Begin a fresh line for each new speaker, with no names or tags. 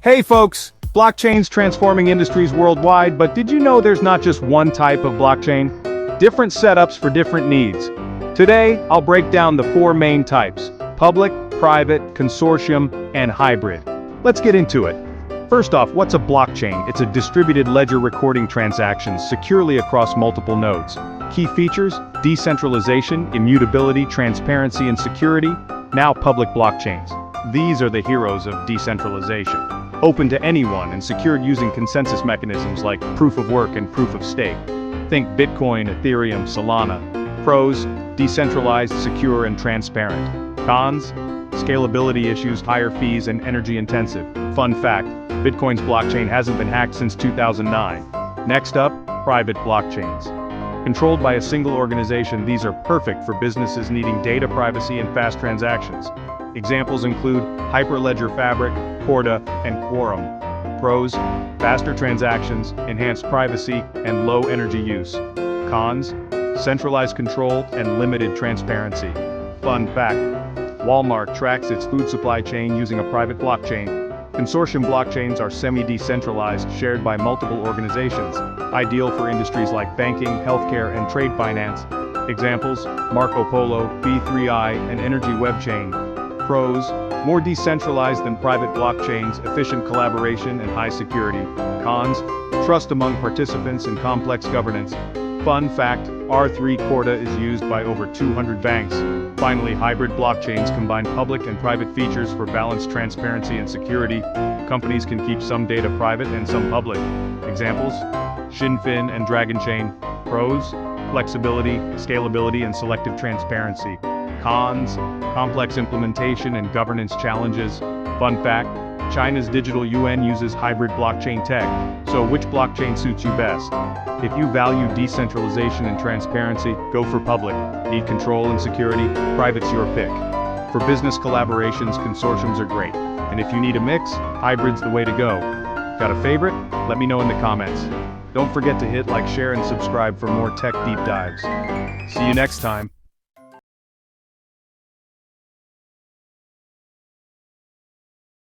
Hey folks, blockchains transforming industries worldwide, but did you know there's not just one type of blockchain? Different setups for different needs. Today, I'll break down the four main types: public, private, consortium, and hybrid. Let's get into it. First off, what's a blockchain? It's a distributed ledger recording transactions securely across multiple nodes. Key features: decentralization, immutability, transparency, and security. Now public blockchains. These are the heroes of decentralization. Open to anyone and secured using consensus mechanisms like proof of work and proof of stake. Think Bitcoin, Ethereum, Solana. Pros: decentralized, secure, and transparent. Cons: scalability issues, higher fees, and energy intensive. Fun fact: Bitcoin's blockchain hasn't been hacked since 2009. Next up, private blockchains. Controlled by a single organization, these are perfect for businesses needing data privacy and fast transactions. Examples include Hyperledger Fabric, Corda, and Quorum. Pros: faster transactions, enhanced privacy, and low energy use. Cons: centralized control and limited transparency. Fun fact: Walmart tracks its food supply chain using a private blockchain. Consortium blockchains are semi-decentralized, shared by multiple organizations, ideal for industries like banking, healthcare, and trade finance. Examples: Marco Polo, B3I, and Energy Web Chain. Pros: more decentralized than private blockchains, efficient collaboration, and high security. Cons: trust among participants and complex governance. Fun fact: R3 Corda is used by over 200 banks. Finally, hybrid blockchains combine public and private features for balanced transparency and security. Companies can keep some data private and some public. Examples: Shinfin and Dragon Chain. Pros: flexibility, scalability, and selective transparency. Cons: complex implementation and governance challenges. Fun fact: China's digital yuan uses hybrid blockchain tech. So which blockchain suits you best? If you value decentralization and transparency, go for public. Need control and security? Private's your pick. For business collaborations, consortiums are great. And if you need a mix, hybrid's the way to go. Got a favorite? Let me know in the comments. Don't forget to hit like, share, and subscribe for more tech deep dives. See you next time.